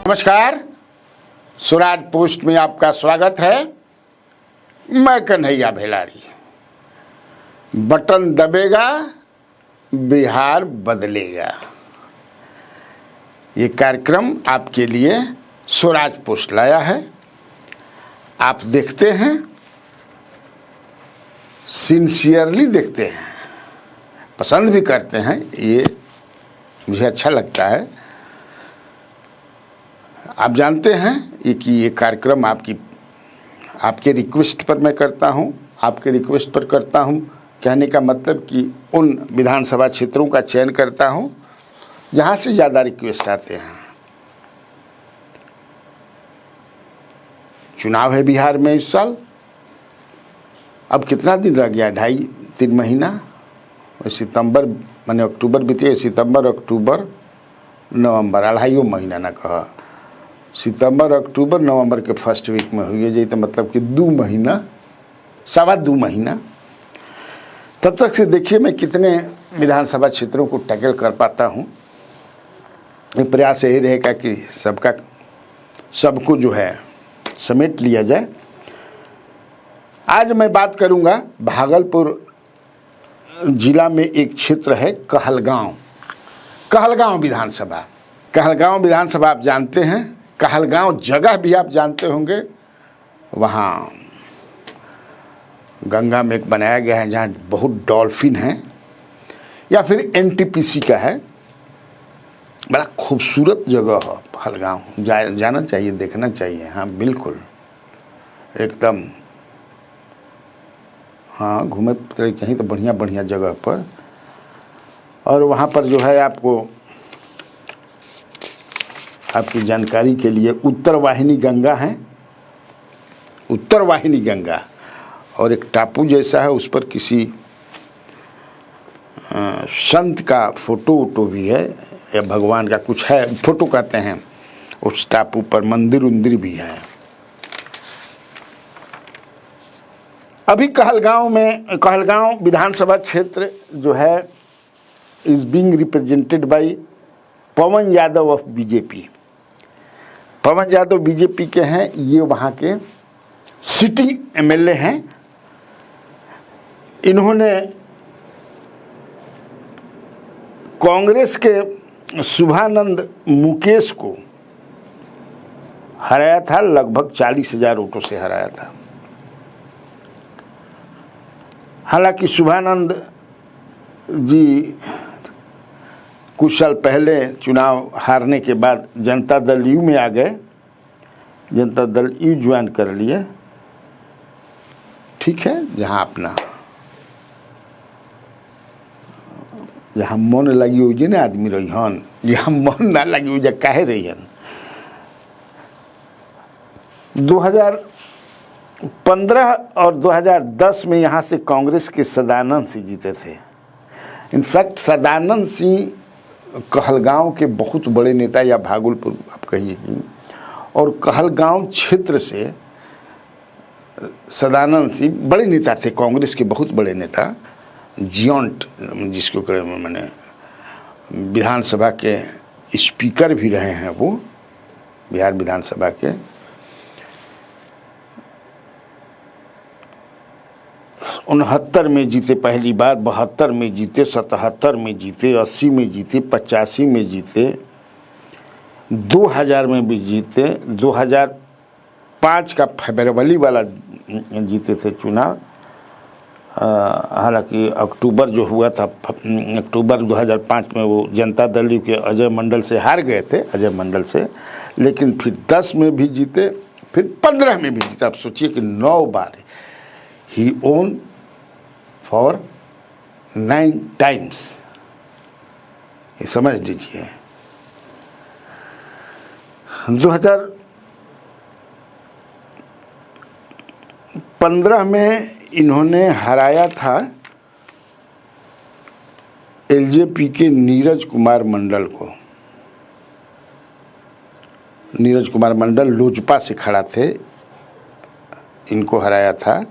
नमस्कार, स्वराज पोस्ट में आपका स्वागत है। मैं कन्हैया भेलारी। बटन दबेगा, बिहार बदलेगा। ये कार्यक्रम आपके लिए स्वराज पोस्ट लाया है। आप देखते हैं, सिंसियरली देखते हैं, पसंद भी करते हैं। ये मुझे अच्छा लगता है। आप जानते हैं कि ये कार्यक्रम आपके रिक्वेस्ट पर मैं करता हूँ, आपके रिक्वेस्ट पर करता हूँ। कहने का मतलब कि उन विधानसभा क्षेत्रों का चयन करता हूँ जहाँ से ज़्यादा रिक्वेस्ट आते हैं। चुनाव है बिहार में इस साल। अब कितना दिन रह गया? 2.5-3 महीना। सितंबर माने अक्टूबर बीते, सितंबर अक्टूबर नवंबर, 2.5 महीना ना कहा। सितंबर अक्टूबर नवंबर के फर्स्ट वीक में हुई जाए तो मतलब कि 2 महीना, 2.25 महीना। तब तक से देखिए मैं कितने विधानसभा क्षेत्रों को टैकल कर पाता हूँ। ये प्रयास यही रहेगा कि सबको जो है समेट लिया जाए। आज मैं बात करूँगा भागलपुर जिला में एक क्षेत्र है कहलगांव विधानसभा। कहलगांव विधानसभा आप जानते हैं। कहलगांव जगह भी आप जानते होंगे। वहाँ गंगा में एक बनाया गया है जहाँ बहुत डॉल्फिन है, या फिर एनटीपीसी का है। बड़ा खूबसूरत जगह है कहलगांव। जाना चाहिए, देखना चाहिए। हाँ बिल्कुल, एकदम। हाँ, घूमे कहीं तो बढ़िया बढ़िया जगह पर। और वहाँ पर जो है आपकी जानकारी के लिए उत्तर वाहिनी गंगा है। उत्तर वाहिनी गंगा और एक टापू जैसा है, उस पर किसी संत का फोटो भी है, या भगवान का कुछ है, फोटो कहते हैं। उस टापू पर मंदिर भी है। अभी कहलगांव विधानसभा क्षेत्र जो है is being represented by Pawan Yadav of BJP. Pawan Yadav BJP के हैं। ये वहाँ के सिटिंग एमएलए हैं। इन्होंने कांग्रेस के शुभानंद मुकेश को हराया था। लगभग 40,000 वोटों से हराया था। हालांकि शुभानंद जी कुछ साल पहले चुनाव हारने के बाद जनता दल यू में आ गए। जनता दल यू ज्वाइन कर लिए। ठीक है, जहाँ मन लगी हो ना आदमी रहीहन, जहाँ मन ना लगी हो जा काहे रहीहन। 2015 और 2010 में यहाँ से कांग्रेस के सदानंद सिंह जीते थे। इनफैक्ट सदानंद सिंह कहलगांव के बहुत बड़े नेता, या भागलपुर आप कहिए। और कहलगांव क्षेत्र से सदानंद सिंह बड़े नेता थे, कांग्रेस के बहुत बड़े नेता। जियंट जिसको करें, मैंने विधानसभा के स्पीकर भी रहे हैं वो, बिहार विधानसभा के। 69 में जीते पहली बार, 72 में जीते, 77 में जीते, 80 में जीते, 85 में जीते, 2000 में भी जीते। 2005 का फरवरी वाला जीते थे चुनाव। हालांकि अक्टूबर जो हुआ था, अक्टूबर 2005 में वो जनता दल के अजय मंडल से हार गए थे, अजय मंडल से। लेकिन फिर 10 में भी जीते, फिर 15 में भी जीते। आप सोचिए कि 9 बार ही ओन फॉर 9 टाइम्स। ये समझ लीजिए। 2015 में इन्होंने हराया था एलजेपी के नीरज कुमार मंडल को। नीरज कुमार मंडल लोजपा से खड़ा थे, इनको हराया था।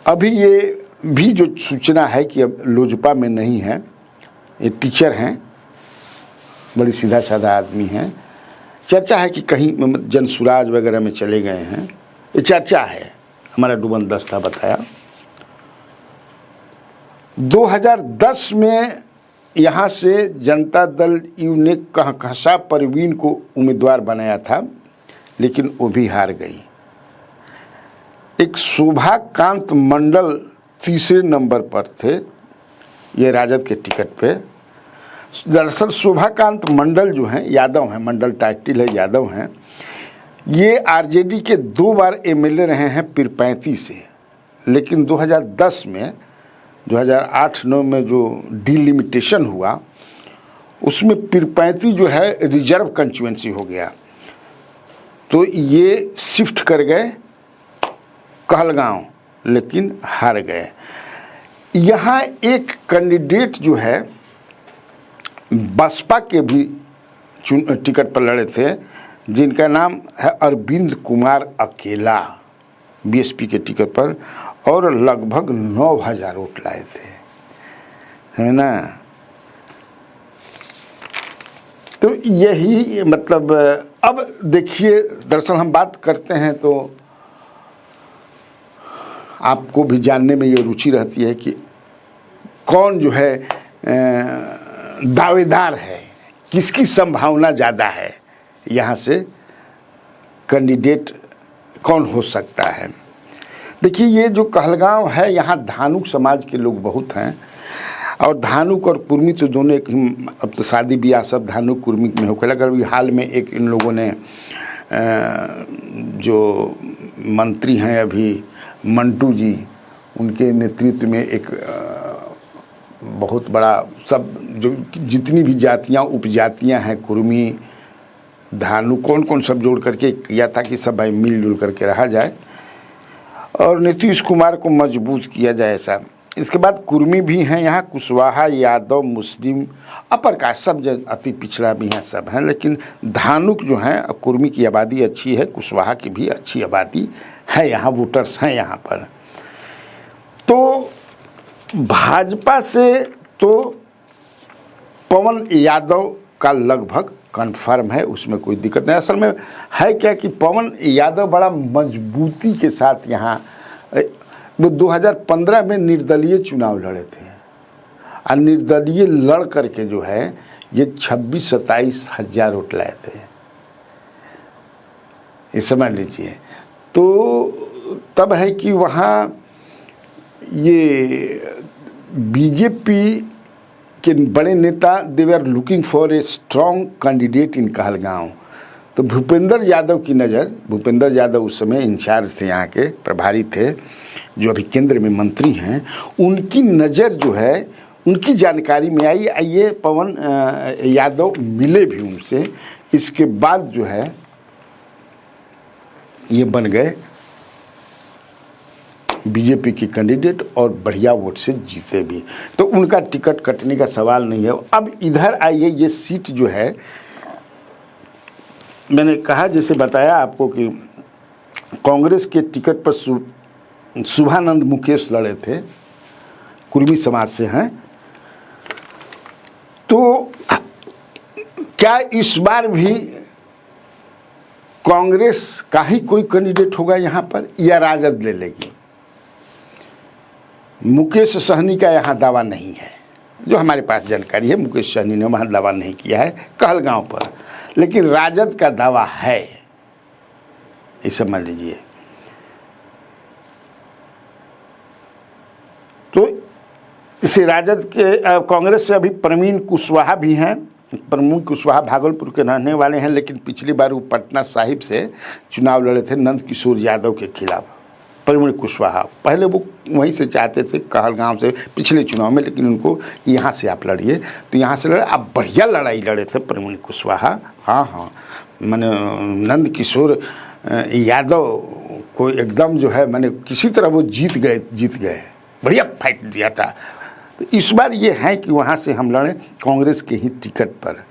अभी ये भी जो सूचना है कि अब लोजपा में नहीं है, ये टीचर हैं, बड़ी सीधा साधा आदमी हैं। चर्चा है कि कहीं जनसुराज वगैरह में चले गए हैं, ये चर्चा है, हमारा डुबन दस्ता बताया। 2010 में यहाँ से जनता दल यू ने कहकशा परवीन को उम्मीदवार बनाया था, लेकिन वो भी हार गई। एक शोभाकांत मंडल तीसरे नंबर पर थे, ये राजद के टिकट पे। दरअसल शोभाकांत मंडल जो हैं यादव हैं, मंडल टाइटल है यादव हैं। ये आरजेडी के 2 बार एमएलए रहे हैं पीरपैंती से, लेकिन 2010 में 2008-9 में जो डिलिमिटेशन हुआ उसमें पीरपैंती जो है रिजर्व कंस्टिट्यूएंसी हो गया, तो ये शिफ्ट कर गए कहलगांव, लेकिन हार गए। यहाँ एक कैंडिडेट जो है बसपा के भी टिकट पर लड़े थे, जिनका नाम है अरविंद कुमार अकेला, बीएसपी के टिकट पर, और लगभग 9,000 वोट लाए थे, है ना। तो यही मतलब, अब देखिए, दरअसल हम बात करते हैं तो आपको भी जानने में ये रुचि रहती है कि कौन जो है दावेदार है, किसकी संभावना ज़्यादा है, यहाँ से कैंडिडेट कौन हो सकता है। देखिए, ये जो कहलगांव है, यहाँ धानुक समाज के लोग बहुत हैं, और धानुक और कुर्मी तो दोनों एक, अब तो शादी ब्याह सब धानुक कुर्मी में होकर लगा। अभी हाल में एक इन लोगों ने जो मंत्री हैं अभी मंटू जी, उनके नेतृत्व में एक बहुत बड़ा, सब जो जितनी भी जातियाँ उपजातियाँ हैं, कुर्मी धानु कौन कौन सब जोड़ करके किया था कि सब भाई मिलजुल करके रहा जाए और नीतीश कुमार को मजबूत किया जाए ऐसा। इसके बाद कुर्मी भी हैं यहाँ, कुशवाहा, यादव, मुस्लिम, अपर कास्ट, सब अति पिछड़ा भी हैं, सब हैं। लेकिन धानुक जो हैं, कुर्मी की आबादी अच्छी है, कुशवाहा की भी अच्छी आबादी है, यहाँ वोटर्स हैं यहाँ पर। तो भाजपा से तो पवन यादव का लगभग कन्फर्म है, उसमें कोई दिक्कत नहीं। असल में है क्या कि पवन यादव बड़ा मजबूती के साथ यहाँ, वो 2015 में निर्दलीय चुनाव लड़े थे, और निर्दलीय लड़ करके जो है ये 26-27 हज़ार वोट लाए थे, ये समझ लीजिए। तो तब है कि वहाँ ये बीजेपी के बड़े नेता, they were looking for a strong candidate in Kahalgaon. तो भूपेंद्र यादव की नज़र, भूपेंद्र यादव उस समय इंचार्ज थे, यहाँ के प्रभारी थे, जो अभी केंद्र में मंत्री हैं, उनकी नज़र जो है, उनकी जानकारी में आई, ये पवन यादव मिले भी उनसे। इसके बाद जो है ये बन गए बीजेपी की कैंडिडेट और बढ़िया वोट से जीते भी, तो उनका टिकट कटने का सवाल नहीं है। अब इधर आइए, ये सीट जो है, मैंने कहा, जैसे बताया आपको कि कांग्रेस के टिकट पर शुभानंद मुकेश लड़े थे, कुर्मी समाज से हैं। तो क्या इस बार भी कांग्रेस का ही कोई कैंडिडेट होगा यहाँ पर, या राजद ले लेगी? मुकेश सहनी का यहाँ दावा नहीं है, जो हमारे पास जानकारी है। मुकेश सहनी ने वहाँ दावा नहीं किया है कहलगांव पर, लेकिन राजद का दावा है, ये समझ लीजिए। तो इसे राजद के, कांग्रेस से अभी प्रवीण कुशवाहा भी हैं। प्रवीण कुशवाहा भागलपुर के रहने वाले हैं, लेकिन पिछली बार वो पटना साहिब से चुनाव लड़े थे नंद किशोर यादव के खिलाफ। प्रवीण कुशवाहा पहले वो वहीं से चाहते थे, कहलगांव से, पिछले चुनाव में, लेकिन उनको यहाँ से आप लड़िए, तो यहाँ से लड़े। अब बढ़िया लड़ाई लड़े थे प्रवीण कुशवाहा। हाँ, मैंने नंद किशोर यादव को एकदम जो है, मैंने किसी तरह वो जीत गए, बढ़िया फाइट दिया था। तो इस बार ये है कि वहाँ से हम लड़े कांग्रेस के ही टिकट पर,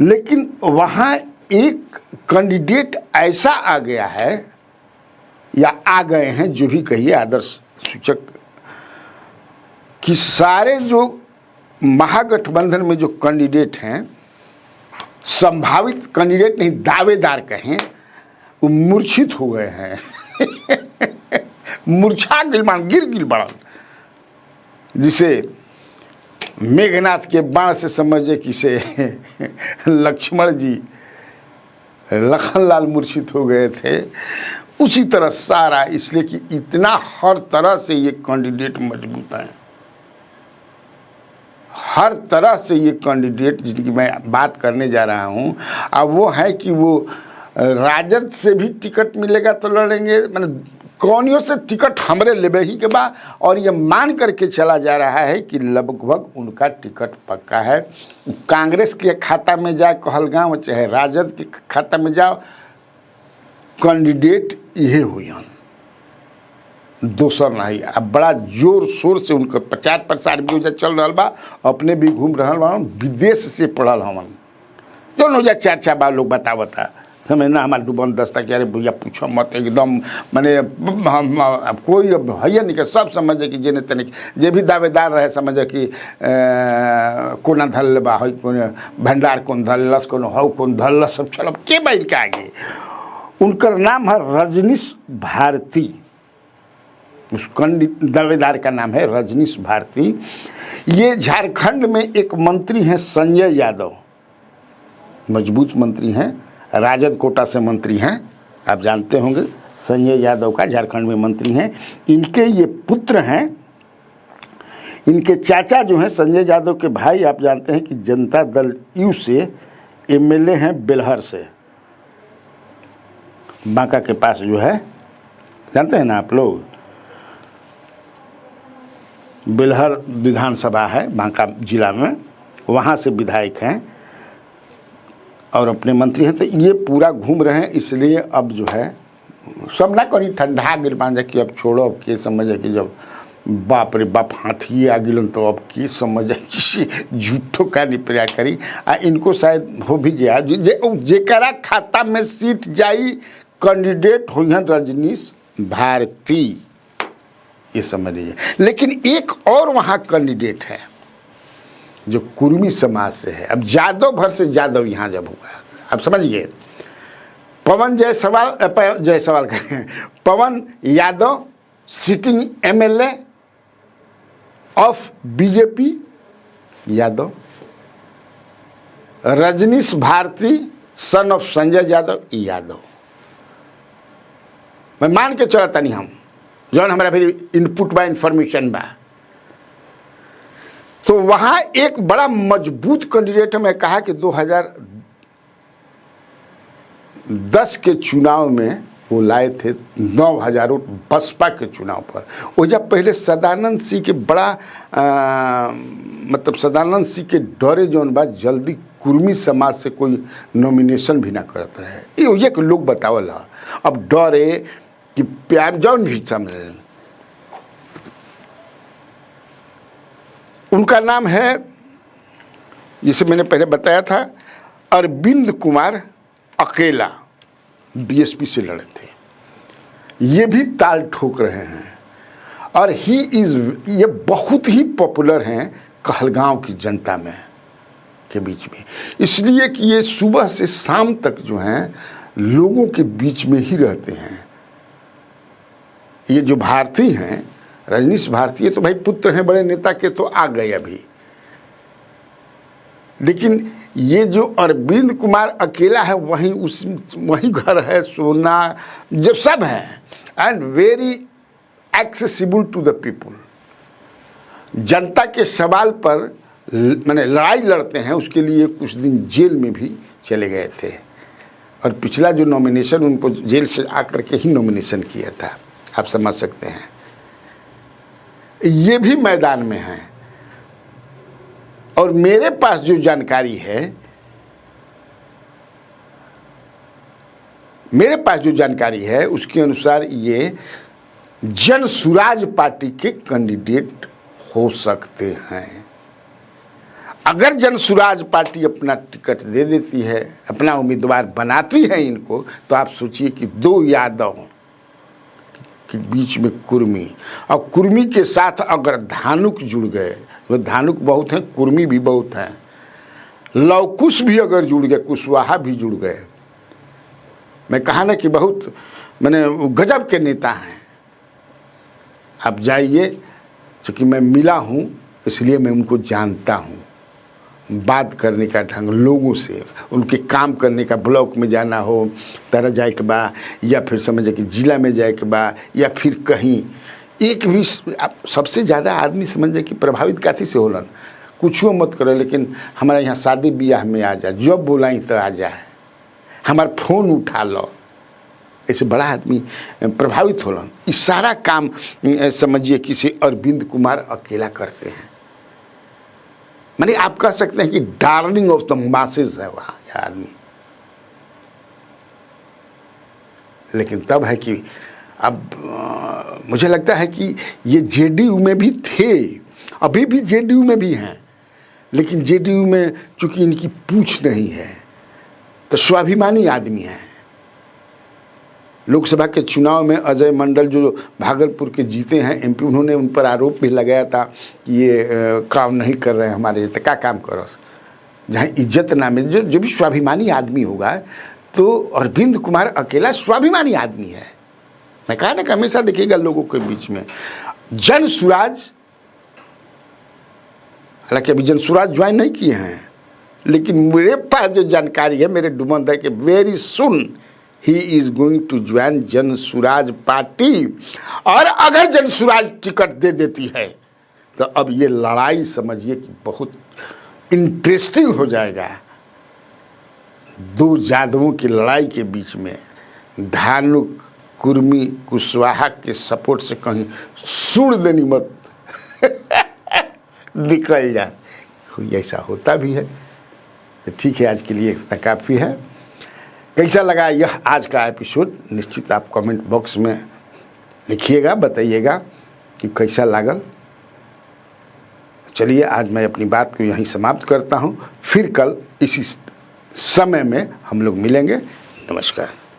लेकिन वहाँ एक कैंडिडेट ऐसा आ गया है, या आ गए हैं, जो भी कहिए, आदर्श सूचक, कि सारे जो महागठबंधन में जो कैंडिडेट हैं, संभावित कैंडिडेट नहीं दावेदार कहें, वो मूर्छित हो गए हैं मूर्छा गिलमान गिर गिल बड़न, जिसे मेघनाथ के बाण से समझे किसे लक्ष्मण जी लखनलाल मूर्छित हो गए थे, उसी तरह सारा, इसलिए कि इतना हर तरह से ये कैंडिडेट मजबूत हैं, हर तरह से ये कैंडिडेट जिनकी मैं बात करने जा रहा हूं, अब वो है कि वो राजद से भी टिकट मिलेगा तो लड़ेंगे, मैंने कौनियों से टिकट हमरे लेबे ही के बाद, और ये मान करके चला जा रहा है कि लगभग उनका टिकट पक्का है। कांग्रेस के खाता में जाए कहलगांव, चाहे राजद के खाता में जाओ, कैंडिडेट ये हुई, दोसर नहीं। अब बड़ा जोर शोर से उनका प्रचार प्रसार भी चल रहा बा, अपने भी घूम रहा, विदेश से पढ़ल हमन जो नोजा चर्चा बा, लोग बतावता समझना हमारे डूबन दस्ता कि अरे भैया पूछो मत, एकदम मैंने कोई अब है नहीं कि सब समझे कि जेने तने जे भी दावेदार रहे समझे कि कोना धल बा है, कौन भंडार कौन धलस, कौन हौ कौन धलस, सब चलो के बैल के आगे। उनका नाम है रजनीश भारती, उस दावेदार का नाम है रजनीश भारती। ये झारखंड में एक मंत्री हैं संजय यादव, मजबूत मंत्री हैं, राजद कोटा से मंत्री हैं, आप जानते होंगे संजय यादव का झारखंड में मंत्री हैं। इनके ये पुत्र हैं, इनके चाचा जो हैं संजय यादव के भाई, आप जानते हैं कि जनता दल यू से एमएलए हैं बेलहर से, बांका के पास जो है, जानते हैं ना आप लोग, बेलहर विधानसभा है बांका जिला में, वहाँ से विधायक हैं और अपने मंत्री हैं। तो ये पूरा घूम रहे हैं, इसलिए अब जो है सब ना करी ठंडा गिर मान कि अब छोड़ो, अब के समझे कि जब बाप रे बाप हाथी आ गिलन तो अब की समझे कि झूठो का नहीं प्रयास करी। इनको शायद हो भी गया जेकरा खाता में सीट जाई कैंडिडेट हुई हैं रजनीश भारती, ये समझ लीजिए। लेकिन एक और वहाँ कैंडिडेट है जो कुर्मी समाज से है। अब यादव भर से यादव यहाँ जब हुआ, अब समझिए, पवन जायसवाल कहें, Pawan Yadav sitting MLA of BJP Yadav, Rajnish Bharti son of Sanjay Yadav मैं मान के चलता नहीं, हम जौन हमारा फिर इनपुट बा इंफॉर्मेशन बा, तो वहां एक बड़ा मजबूत कैंडिडेट है। मैं कहा कि 2010 के चुनाव में वो लाए थे 9000 वोट बसपा के चुनाव पर। वो जब पहले सदानंद सिंह के बड़ा मतलब सदानंद सिंह के डरे जौन बा जल्दी कुर्मी समाज से कोई नॉमिनेशन भी ना करत रहे, ये लोग बतावल है। अब डरे कि प्यार जौन भी समझे, उनका नाम है, जिसे मैंने पहले बताया था, अरविंद कुमार अकेला, बीएसपी से लड़े थे। ये भी ताल ठोक रहे हैं और ये बहुत ही पॉपुलर हैं कहलगांव की जनता में के बीच में, इसलिए कि ये सुबह से शाम तक जो हैं लोगों के बीच में ही रहते हैं। ये जो भारती हैं, रजनीश भारती, ये तो भाई पुत्र हैं बड़े नेता के, तो आ गए अभी। लेकिन ये जो अरविंद कुमार अकेला है, वही घर है, सोना जो सब है, and very accessible to the people. जनता के सवाल पर मैंने लड़ाई लड़ते हैं, उसके लिए कुछ दिन जेल में भी चले गए थे, और पिछला जो नॉमिनेशन उनको जेल से आकर के ही नॉमिनेशन किया था, आप समझ सकते हैं। ये भी मैदान में है। और मेरे पास जो जानकारी है, उसके अनुसार ये जन सुराज पार्टी के कैंडिडेट हो सकते हैं। अगर जन सुराज पार्टी अपना टिकट दे देती है, अपना उम्मीदवार बनाती है इनको, तो आप सोचिए कि दो यादव के बीच में कुर्मी, और कुर्मी के साथ अगर धानुक जुड़ गए, वो धानुक बहुत हैं, कुर्मी भी बहुत हैं, लवकुश भी अगर जुड़ गए, कुशवाहा भी जुड़ गए। मैं कहा ना कि बहुत मैंने गजब के नेता हैं। आप जाइए, क्योंकि मैं मिला हूँ इसलिए मैं उनको जानता हूँ। बात करने का ढंग, लोगों से उनके काम करने का, ब्लॉक में जाना हो तरह जाए के बा, या फिर समझे कि जिला में जाए के बा, या फिर कहीं एक भी सबसे ज़्यादा आदमी समझे कि प्रभावित काथी से होलन, कुछो मत करो लेकिन हमारे यहाँ शादी ब्याह में आ जा, जब बोलाई तो आ जाए, हमारा फ़ोन उठा लो, ऐसे बड़ा आदमी प्रभावित होलन। इस सारा काम समझिए किसी अरविंद कुमार अकेला करते हैं। माने आप कह सकते हैं कि डार्लिंग ऑफ द मासेस है वहाँ यह आदमी। लेकिन तब है कि अब मुझे लगता है कि ये जेडीयू में भी थे, अभी भी जेडीयू में भी हैं, लेकिन जेडीयू में चूंकि इनकी पूछ नहीं है तो स्वाभिमानी आदमी है। लोकसभा के चुनाव में अजय मंडल जो भागलपुर के जीते हैं एमपी, उन्होंने उन पर आरोप भी लगाया था कि ये काम नहीं कर रहे हैं हमारे, तो क्या काम करो, जहाँ इज्जत ना मिले। जो भी स्वाभिमानी आदमी होगा, तो अरविंद कुमार अकेला स्वाभिमानी आदमी है। मैं कहा ना कि हमेशा देखिएगा लोगों के बीच में जन सुराज, हालांकि अभी जन सुराज ज्वाइन नहीं किए हैं, लेकिन मेरे पास जो जानकारी है, मेरे डुमंद है कि very soon he is going to join Jan Suraaj party. और अगर जन सुराज टिकट दे देती है तो अब ये लड़ाई समझिए कि बहुत इंटरेस्टिंग हो जाएगा। दो जादवों की लड़ाई के बीच में धानुक, कुर्मी, कुशवाहा के सपोर्ट से कहीं सुड़ देनी मत निकल जा, ऐसा होता भी है। तो ठीक है, आज के लिए इतना काफ़ी है। कैसा लगा यह आज का एपिसोड, निश्चित आप कमेंट बॉक्स में लिखिएगा, बताइएगा कि कैसा लागल। चलिए आज मैं अपनी बात को यहीं समाप्त करता हूँ, फिर कल इसी समय में हम लोग मिलेंगे। नमस्कार।